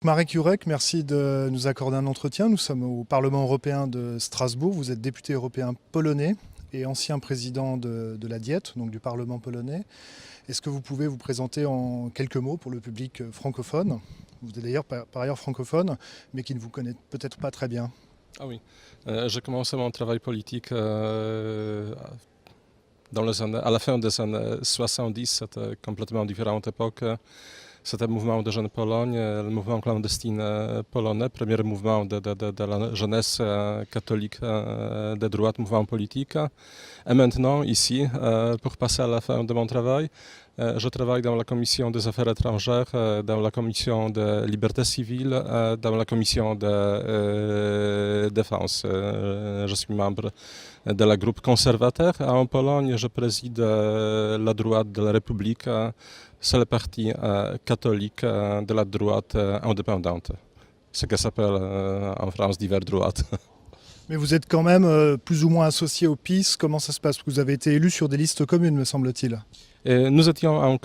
Marek Jurek, merci de nous accorder un entretien. Nous sommes au Parlement européen de Strasbourg. Vous êtes député européen polonais et ancien président de la Diète, donc du Parlement polonais. Est-ce que vous pouvez vous présenter en quelques mots pour le public francophone? Vous êtes d'ailleurs par ailleurs francophone, mais qui ne vous connaît peut-être pas très bien. Ah oui, j'ai commencé mon travail politique à la fin des années 70, c'était complètement différente époque. C'était le mouvement de Jeunes Pologne, le mouvement clandestin polonais, premier mouvement de la jeunesse catholique de droite, mouvement politique. Et maintenant, ici, pour passer à la fin de mon travail, je travaille dans la commission des affaires étrangères, dans la commission de liberté civile, dans la commission de défense. Je suis membre de la groupe conservateur. En Pologne, je préside la droite de la République. C'est le parti catholique de la droite indépendante, ce que s'appelle en France divers droite. Mais vous êtes quand même plus ou moins associé au PiS. Comment ça se passe? Vous avez été élu sur des listes communes, me semble-t-il. Nous étions en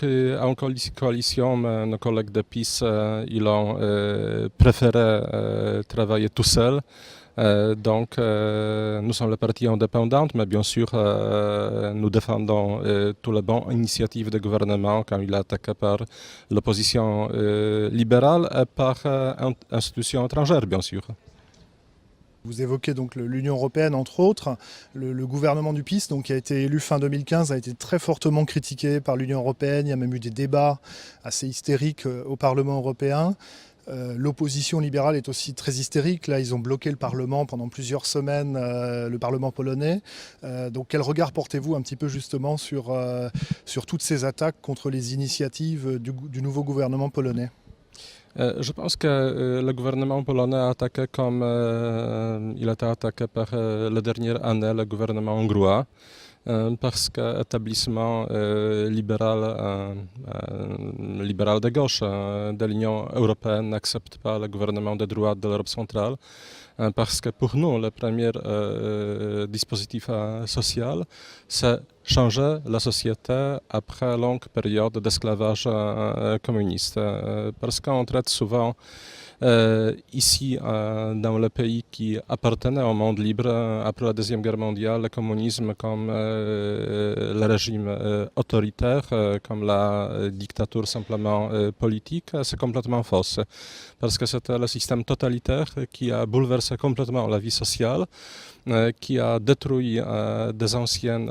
coalition, mais nos collègues de PiS ils ont préféré travailler tout seul. Donc, nous sommes le parti indépendant, mais bien sûr, nous défendons toutes les bonnes initiatives du gouvernement quand il est attaqué par l'opposition libérale et par institutions étrangères, bien sûr. Vous évoquez donc l'Union européenne, entre autres. Le gouvernement du PiS, donc, qui a été élu fin 2015, a été très fortement critiqué par l'Union européenne. Il y a même eu des débats assez hystériques au Parlement européen. L'opposition libérale est aussi très hystérique. Là, ils ont bloqué le Parlement pendant plusieurs semaines, le Parlement polonais. Donc quel regard portez-vous un petit peu justement sur toutes ces attaques contre les initiatives du nouveau gouvernement polonais? Je pense que le gouvernement polonais a attaqué comme il a été attaqué par la dernière année le gouvernement hongrois. Parce que l'établissement libéral de gauche de l'Union européenne n'accepte pas le gouvernement de droite de l'Europe centrale. Parce que pour nous, le premier dispositif social, c'est changer la société après une longue période d'esclavage communiste. Parce qu'on traite souvent ici, dans le pays qui appartenait au monde libre après la Deuxième Guerre mondiale, le communisme comme le régime autoritaire, comme la dictature simplement politique, c'est complètement fausse. Parce que c'était le système totalitaire qui a bouleversé complètement la vie sociale, qui a détruit des anciens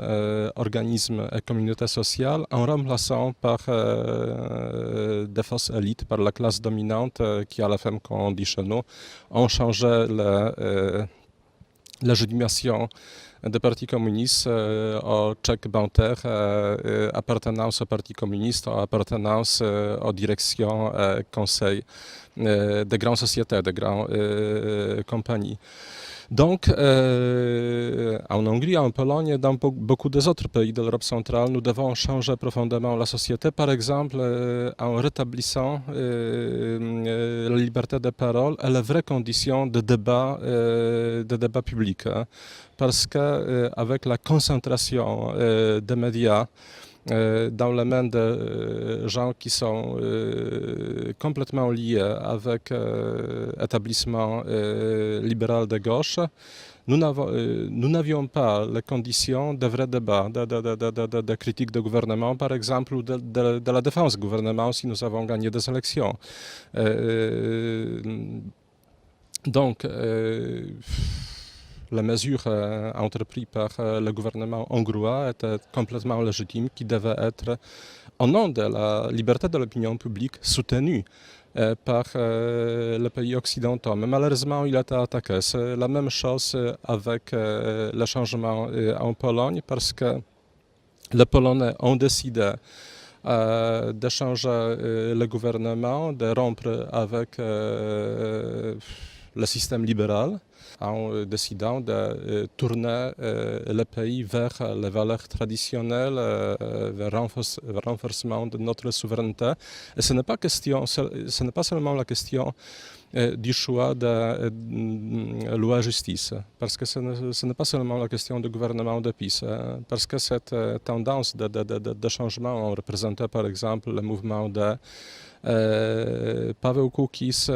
organismes et communautés sociales en remplaçant par des fausses élites, par la classe dominante qui, à la fin, comme on dit chez nous, ont changé la légitimation des partis communistes au chèque bancaire, appartenance au Parti communiste, appartenance aux directions, conseils des grandes sociétés, des grandes compagnies. Donc, en Hongrie, en Pologne, dans beaucoup d'autres pays de l'Europe centrale, nous devons changer profondément la société, par exemple en rétablissant la liberté de parole et les vraies conditions de débat public. Hein, parce qu'avec la concentration des médias, dans les mains de gens qui sont complètement liés avec l'établissement libéral de gauche, nous n'avions pas les conditions de vrais débats, de critique du gouvernement, par exemple, ou de la défense du gouvernement si nous avons gagné des élections. Donc, les mesures entreprises par le gouvernement hongrois étaient complètement légitimes, qui devaient être, au nom de la liberté de l'opinion publique, soutenues par les pays occidentaux. Mais malheureusement, il a été attaqué. C'est la même chose avec le changement en Pologne, parce que les Polonais ont décidé de changer le gouvernement, de rompre avec le système libéral. en décidant de tourner le pays vers les valeurs traditionnelles, vers le renforcement de notre souveraineté. Et ce n'est pas seulement la question du choix de loi justice, parce que ce n'est pas seulement la question du gouvernement de PiS, parce que cette tendance de changement représentait par exemple le mouvement de Paweł Kukiz,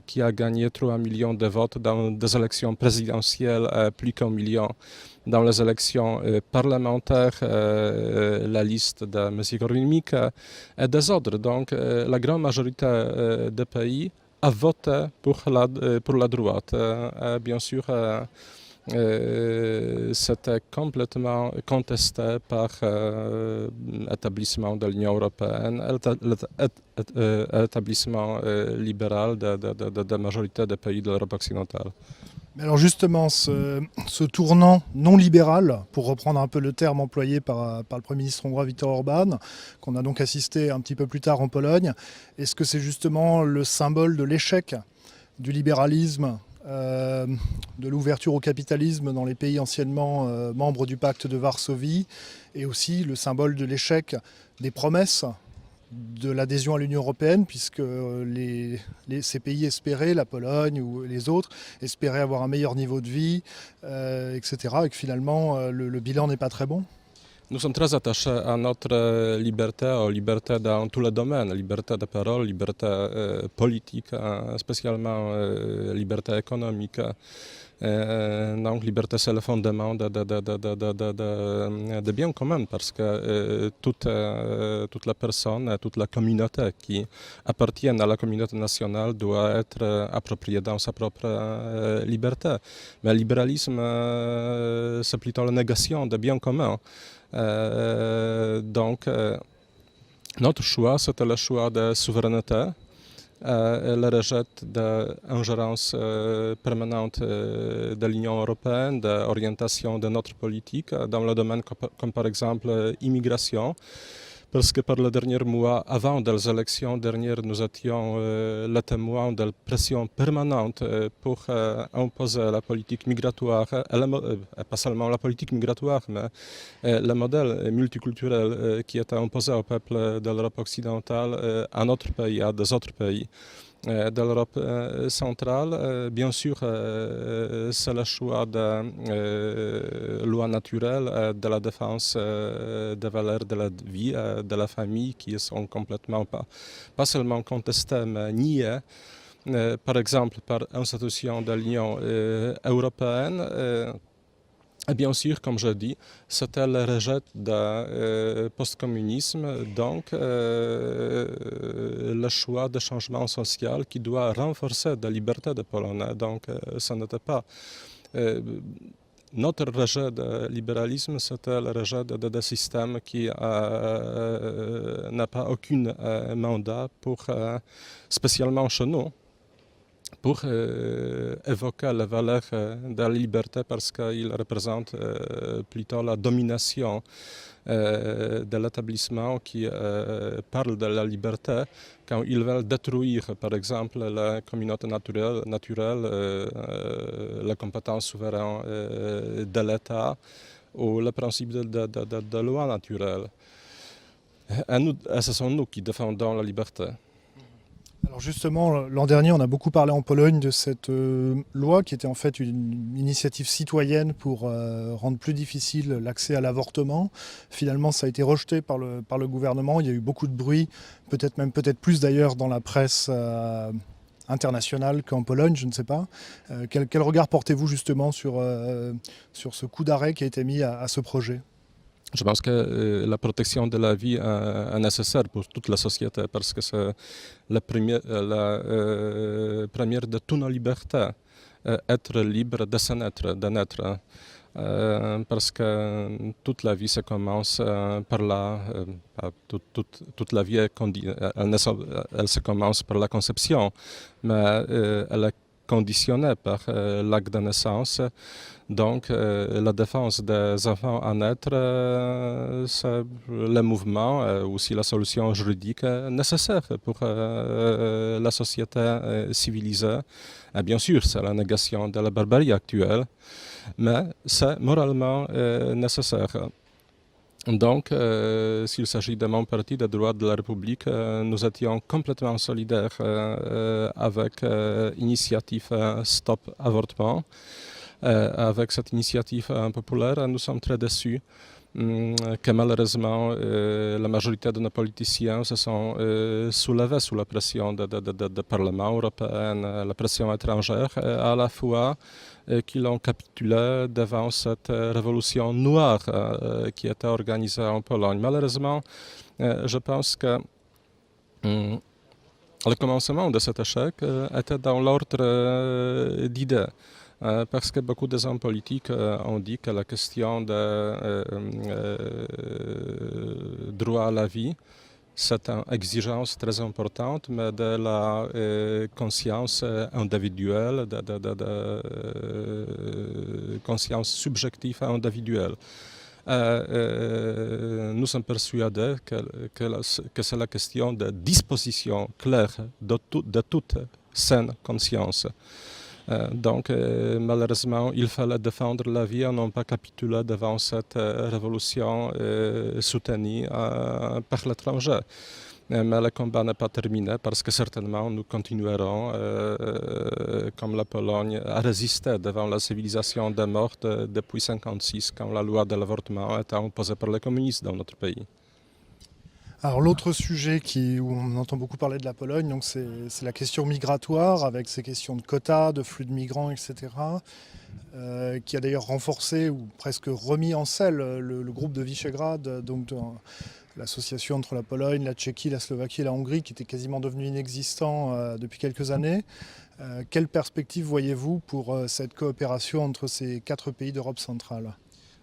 qui a gagné 3 millions de votes dans des élections présidentielles, plus qu'1 million dans les élections parlementaires, la liste de M. Korwin-Mikke et des autres. Donc la grande majorité des pays a voté pour la droite. Bien sûr, c'était complètement contesté par l'établissement de l'Union européenne, l'établissement libéral de la majorité des pays de l'Europe occidentale. Mais alors justement, ce tournant non libéral, pour reprendre un peu le terme employé par le Premier ministre hongrois Viktor Orbán, qu'on a donc assisté un petit peu plus tard en Pologne, est-ce que c'est justement le symbole de l'échec du libéralisme, de l'ouverture au capitalisme dans les pays anciennement membres du pacte de Varsovie, et aussi le symbole de l'échec des promesses de l'adhésion à l'Union européenne, puisque ces pays espéraient, la Pologne ou les autres, espéraient avoir un meilleur niveau de vie, etc. Et que finalement, le bilan n'est pas très bon. Nous sommes très attachés à notre liberté, aux libertés dans tous les domaines, liberté de parole, liberté politique, spécialement liberté économique. Donc, liberté, c'est le fondement de bien commun, parce que toute la personne, toute la communauté qui appartient à la communauté nationale doit être appropriée dans sa propre liberté. Mais le libéralisme, c'est plutôt la négation de bien commun. Donc, notre choix, c'était le choix de souveraineté, le rejet de l'ingérence permanente de l'Union européenne, d'orientation de notre politique dans le domaine comme par exemple l'immigration. Parce que par les derniers mois, avant les élections dernières, nous étions les témoins de la pression permanente pour imposer la politique migratoire, et pas seulement la politique migratoire, mais le modèle multiculturel qui était imposé au peuple de l'Europe occidentale à notre pays, à des autres pays de l'Europe centrale. Bien sûr, c'est le choix de loi naturelle, de la défense des valeurs de la vie, de la famille, qui sont complètement pas seulement contestées, mais niées. Par exemple, par institutions de l'Union européenne. Et bien sûr, comme je dis, c'était le rejet du postcommunisme, donc le choix de changement social qui doit renforcer la liberté des Polonais. Donc, ce n'était pas notre rejet du libéralisme, c'était le rejet de système qui n'a pas aucun mandat pour, spécialement chez nous, pour évoquer les valeurs de la liberté, parce qu'il représente plutôt la domination de l'établissement qui parle de la liberté quand ils veulent détruire, par exemple, la communauté naturelle, la compétence souveraine de l'État ou le principe de loi naturelle. Et ce sont nous qui défendons la liberté. Alors justement, l'an dernier, on a beaucoup parlé en Pologne de cette loi qui était en fait une initiative citoyenne pour rendre plus difficile l'accès à l'avortement. Finalement, ça a été rejeté par le gouvernement. Il y a eu beaucoup de bruit, peut-être plus d'ailleurs dans la presse internationale qu'en Pologne, je ne sais pas. Quel regard portez-vous justement sur ce coup d'arrêt qui a été mis à ce projet ? Je pense que la protection de la vie est nécessaire pour toute la société, parce que c'est la première de toutes nos libertés, être libre de se naître, de naître. Parce que toute la vie se commence par là, toute la vie elle se commence par la conception, mais elle est conditionné par l'acte de naissance. Donc, la défense des enfants à naître, c'est le mouvement, aussi la solution juridique nécessaire pour la société civilisée. Et bien sûr, c'est la négation de la barbarie actuelle, mais c'est moralement nécessaire. Donc, s'il s'agit de mon parti des droits de la République, nous étions complètement solidaires avec l'initiative Stop Avortement. Avec cette initiative populaire, nous sommes très déçus que malheureusement la majorité de nos politiciens se sont soulevés sous la pression du Parlement européen, la pression étrangère, à la fois qu'ils ont capitulé devant cette révolution noire qui était organisée en Pologne. Malheureusement, je pense que le commencement de cet échec était dans l'ordre d'idées. Parce que beaucoup des hommes politiques ont dit que la question de droit à la vie, c'est une exigence très importante, mais de la conscience individuelle, de conscience subjective et individuelle. Nous sommes persuadés que c'est la question de disposition claire de toute saine conscience. Donc, malheureusement, il fallait défendre la vie et non pas capituler devant cette révolution soutenue par l'étranger. Mais le combat n'est pas terminé parce que certainement nous continuerons, comme la Pologne, à résister devant la civilisation des morts depuis 1956, quand la loi de l'avortement était imposée par les communistes dans notre pays. Alors l'autre sujet où on entend beaucoup parler de la Pologne, donc c'est la question migratoire, avec ces questions de quotas, de flux de migrants, etc., qui a d'ailleurs renforcé ou presque remis en selle le groupe de Visegrad, donc l'association entre la Pologne, la Tchéquie, la Slovaquie et la Hongrie, qui était quasiment devenu inexistant depuis quelques années. Quelle perspective voyez-vous pour cette coopération entre ces 4 pays d'Europe centrale ?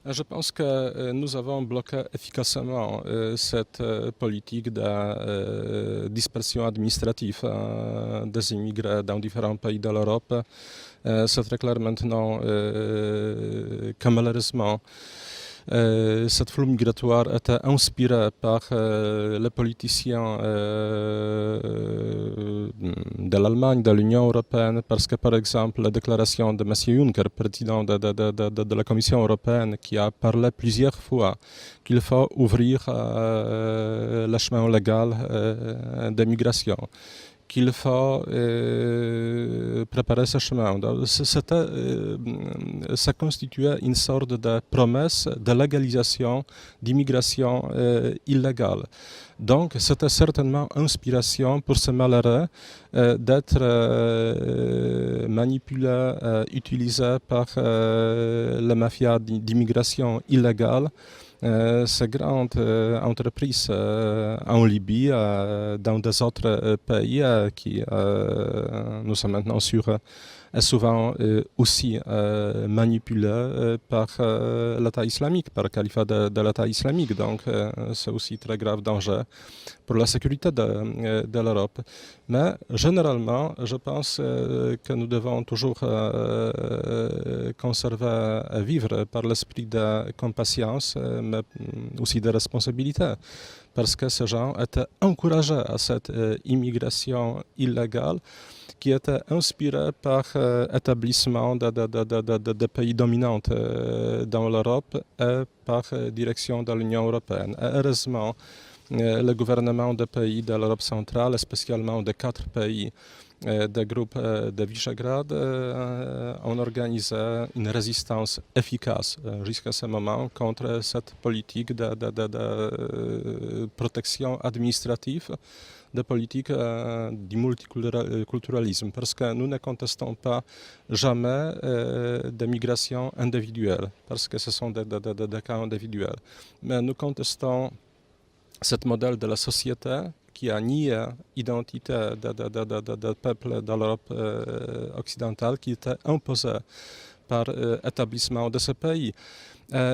Je pense que nous avons bloqué efficacement cette politique de dispersion administrative des immigrés dans différents pays de l'Europe. C'est très clair maintenant que malheureusement, cette flux migratoire était inspiré par les politiciens de l'Allemagne, de l'Union européenne, parce que par exemple la déclaration de M. Juncker, président de la Commission européenne, qui a parlé plusieurs fois qu'il faut ouvrir le chemin légal de migration, qu'il faut préparer ce chemin. Ça constituait une sorte de promesse de légalisation d'immigration illégale. Donc, c'était certainement inspiration pour ces malheureux d'être manipulés, utilisés par la mafia d'immigration illégale. Ces grandes entreprises en Libye, dans des autres pays qui, nous sommes maintenant sûrs, est souvent aussi manipulé par l'État islamique, par le califat de l'État islamique. Donc c'est aussi très grave danger pour la sécurité de l'Europe. Mais généralement, je pense que nous devons toujours conserver et vivre par l'esprit de compassion, mais aussi de responsabilité. Parce que ces gens étaient encouragés à cette immigration illégale qui était inspirée par l'établissement de pays dominants dans l'Europe et par direction de l'Union européenne. Et heureusement, le gouvernement des pays de l'Europe centrale, spécialement des 4 pays des groupes de Visegrad, ont organisé une résistance efficace jusqu'à ce moment contre cette politique de protection administrative, de politique du multiculturalisme, parce que nous ne contestons pas jamais des migrations individuelles, parce que ce sont des cas individuels. Mais nous contestons ce modèle de la société qui a nié l'identité de peuple de l'Europe occidentale qui était imposée par l'établissement de ce pays.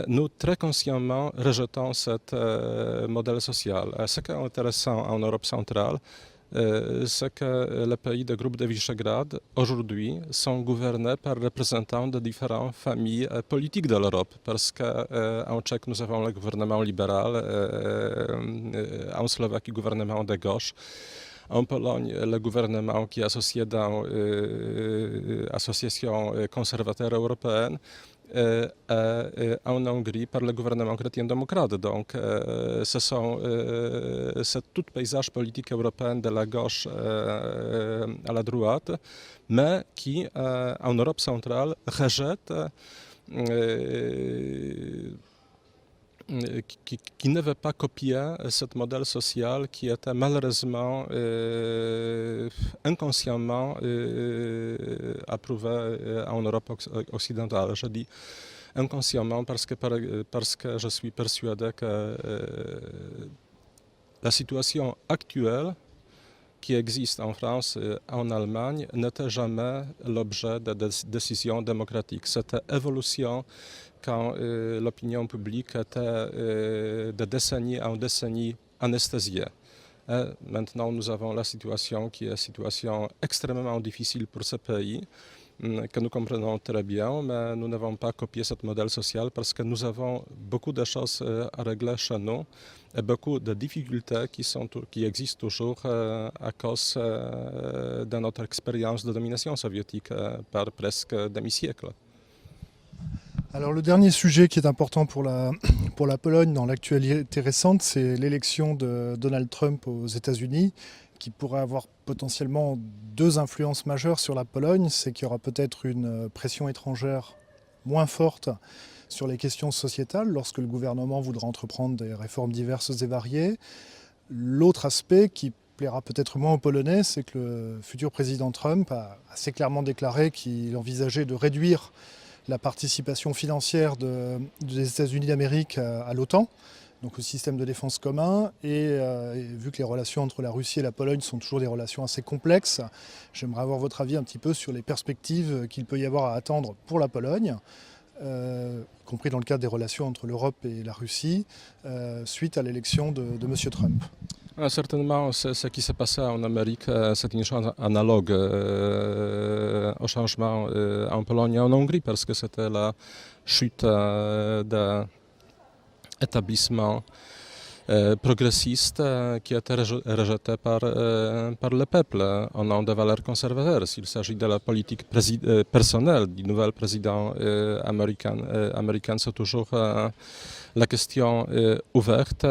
Nous très consciemment rejetons ce modèle social. Ce qui est intéressant en Europe centrale, c'est que les pays du groupe de Visegrad, aujourd'hui, sont gouvernés par représentants de différentes familles politiques de l'Europe. Parce qu'en Tchèque, nous avons le gouvernement libéral, en Slovaquie, le gouvernement de gauche. En Pologne, le gouvernement qui est associé dans l'association conservateur européenne, en Hongrie par le gouvernement chrétien-démocrate. Donc, c'est tout le paysage politique européen de la gauche à la droite, mais qui, en Europe centrale, rejette qui ne veut pas copier ce modèle social qui était malheureusement inconsciemment approuvé en Europe occidentale. Je dis inconsciemment parce que je suis persuadé que la situation actuelle qui existe en France et en Allemagne n'était jamais l'objet de décisions démocratiques. C'était évolution quand l'opinion publique était de décennie en décennie anesthésiée. Et maintenant, nous avons la situation qui est une situation extrêmement difficile pour ce pays, que nous comprenons très bien, mais nous n'avons pas copié ce modèle social parce que nous avons beaucoup de choses à régler chez nous et beaucoup de difficultés qui existent toujours à cause de notre expérience de domination soviétique par presque demi-siècle. Alors le dernier sujet qui est important pour la Pologne dans l'actualité récente, c'est l'élection de Donald Trump aux États-Unis, qui pourrait avoir potentiellement deux influences majeures sur la Pologne. C'est qu'il y aura peut-être une pression étrangère moins forte sur les questions sociétales lorsque le gouvernement voudra entreprendre des réformes diverses et variées. L'autre aspect qui plaira peut-être moins aux Polonais, c'est que le futur président Trump a assez clairement déclaré qu'il envisageait de réduire la participation financière des États-Unis d'Amérique à l'OTAN, donc au système de défense commun. Et vu que les relations entre la Russie et la Pologne sont toujours des relations assez complexes, j'aimerais avoir votre avis un petit peu sur les perspectives qu'il peut y avoir à attendre pour la Pologne, y compris dans le cadre des relations entre l'Europe et la Russie, suite à l'élection de M. Trump. Certainement, ce qui s'est passé en Amérique, c'est une chose analogue au changement en Pologne et en Hongrie, parce que c'était la chute de l'établissement progressiste qui a été rejeté par le peuple au nom des valeurs conservateurs. S'il s'agit de la politique personnelle du nouvel président américain, c'est toujours la question ouverte.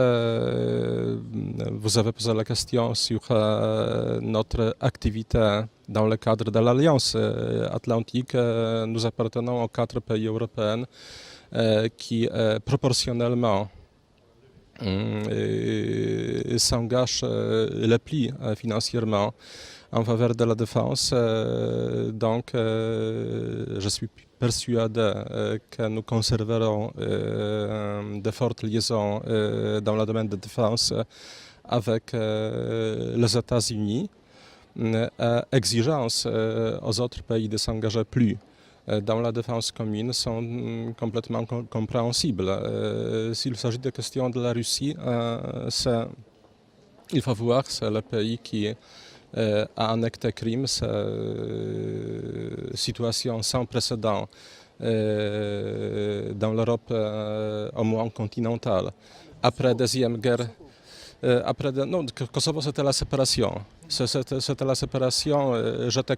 Vous avez posé la question sur notre activité dans le cadre de l'Alliance Atlantique. Nous appartenons aux 4 pays européens qui proportionnellement s'engagent le plus financièrement en faveur de la défense. Donc, je suis persuadé que nous conserverons de fortes liaisons dans le domaine de défense avec les États-Unis. Exigences aux autres pays de s'engager plus dans la défense commune sont complètement compréhensibles. S'il s'agit de questions de la Russie, il faut voir que c'est le pays qui a annexé Crimée, c'est une situation sans précédent dans l'Europe au moins continentale. Après la Deuxième Guerre, Kosovo c'était la séparation. C'était la séparation. J'étais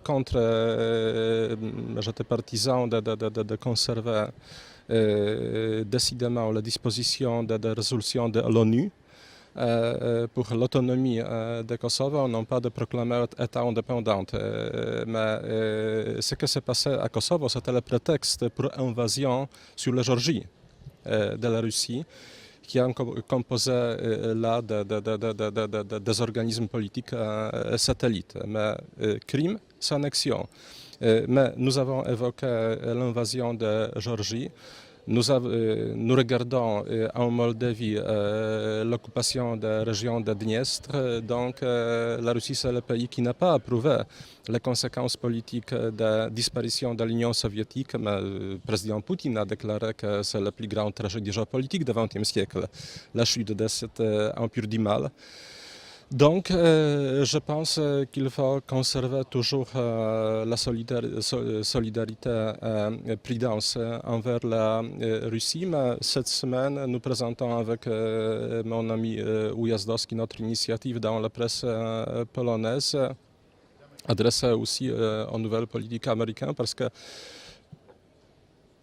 partisan de conserver décidément la disposition de résolution de l'ONU pour l'autonomie de Kosovo, non pas de proclamer État indépendant. Mais ce qui s'est passé à Kosovo, c'était le prétexte pour l'invasion sur la Géorgie de la Russie, qui a composé là des organismes politiques satellites. Mais Crimée, c'est annexion. Mais nous avons évoqué l'invasion de Géorgie. Nous regardons en Moldavie l'occupation de la région de Dniestre. Donc la Russie, c'est le pays qui n'a pas approuvé les conséquences politiques de la disparition de l'Union soviétique. Mais le président Poutine a déclaré que c'est la plus grande tragédie géopolitique du XXe siècle, la chute de cet empire du mal. Donc, je pense qu'il faut conserver toujours la solidarité prudence envers la Russie. Mais cette semaine, nous présentons avec mon ami Ujazdowski notre initiative dans la presse polonaise, adressée aussi aux nouvelles politiques américaines, parce que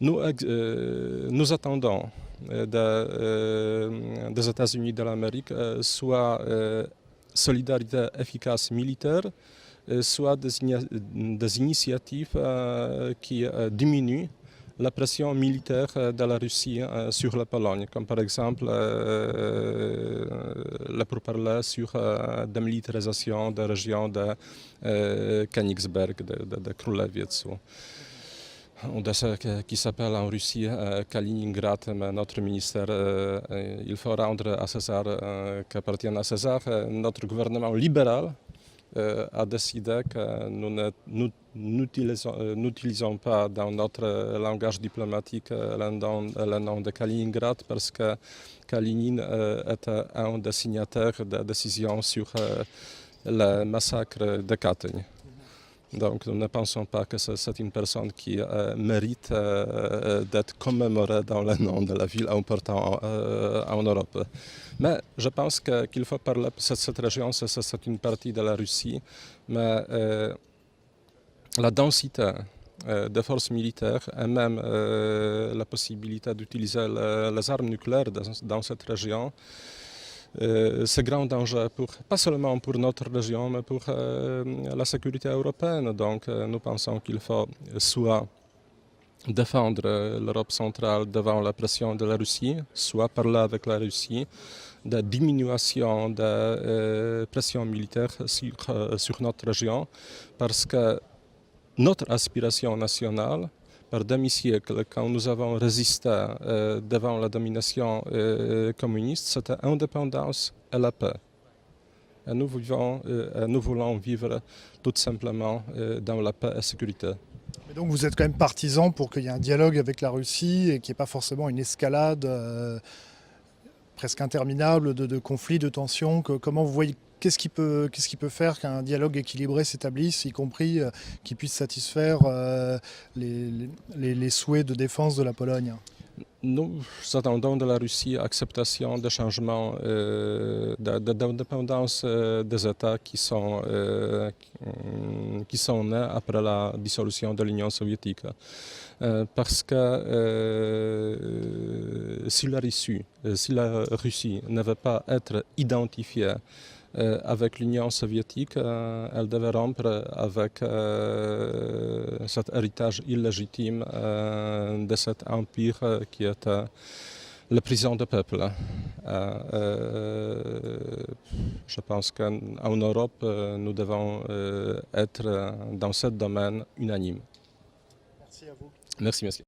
nous attendons des États-Unis de l'Amérique soit solidarité efficace militaire, soit des initiatives qui diminuent la pression militaire de la Russie sur la Pologne, comme par exemple le pourparlers sur démilitarisation de la région de Königsberg, de Królewiec, qui s'appelle en Russie Kaliningrad, mais notre ministère, il faut rendre à César qui appartient à César. Notre gouvernement libéral a décidé que nous n'utilisons pas dans notre langage diplomatique le nom de Kaliningrad parce que Kalinin était un des signataires de la décision sur le massacre de Katyń. Donc nous ne pensons pas que c'est une personne qui mérite d'être commémorée dans le nom de la ville importante en Europe. Mais je pense qu'il faut parler, cette région, c'est une partie de la Russie, mais la densité des forces militaires et même la possibilité d'utiliser les armes nucléaires dans cette région, c'est grand danger, pas seulement pour notre région, mais pour la sécurité européenne. Donc nous pensons qu'il faut soit défendre l'Europe centrale devant la pression de la Russie, soit parler avec la Russie de diminution de pression militaire sur notre région, parce que notre aspiration nationale, par demi-siècle, quand nous avons résisté devant la domination communiste, c'était l'indépendance et la paix. Et nous voulons vivre tout simplement dans la paix et la sécurité. Mais donc vous êtes quand même partisan pour qu'il y ait un dialogue avec la Russie et qu'il n'y ait pas forcément une escalade presque interminable de conflits, de tensions. Comment vous voyez, qu'est-ce qui peut faire qu'un dialogue équilibré s'établisse, y compris qui puisse satisfaire les souhaits de défense de la Pologne? Nous attendons de la Russie l'acceptation des changements d'indépendance des États qui sont nés après la dissolution de l'Union soviétique. Parce que si la Russie ne veut pas être identifiée avec l'Union soviétique, elle devait rompre avec cet héritage illégitime de cet empire qui était la prison du peuple. Je pense qu'en Europe, nous devons être dans ce domaine unanime. Merci à vous. Merci, monsieur.